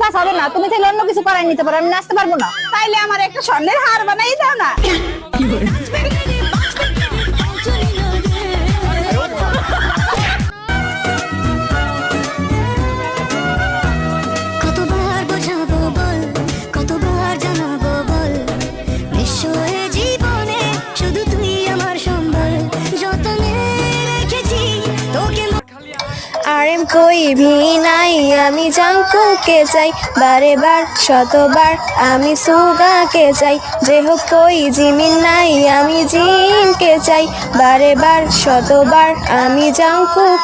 Pass হবে না, তুমি তাহলে অন্য কিছু করাই নিতে পারো, আমি নাচতে পারবো না। তাইলে আমার একটা স্বর্ণের হার বানাই দাও না। কতবার বোঝাবো বল, কতবার জানাবো বল, নিশ্চয় জীবনে শুধু তুই আমার সম্বল, যতনে রেখেছি তোকে। আর এম কই ভি নাই, আমি জাঙ্কুকে চাই, বারে বার শতবার আমি সুগাকে চাই, যে হোক কই জিমিন নাই, আমি জিনকে চাই, বারে বার শতবার আমি জাঙ্কুক।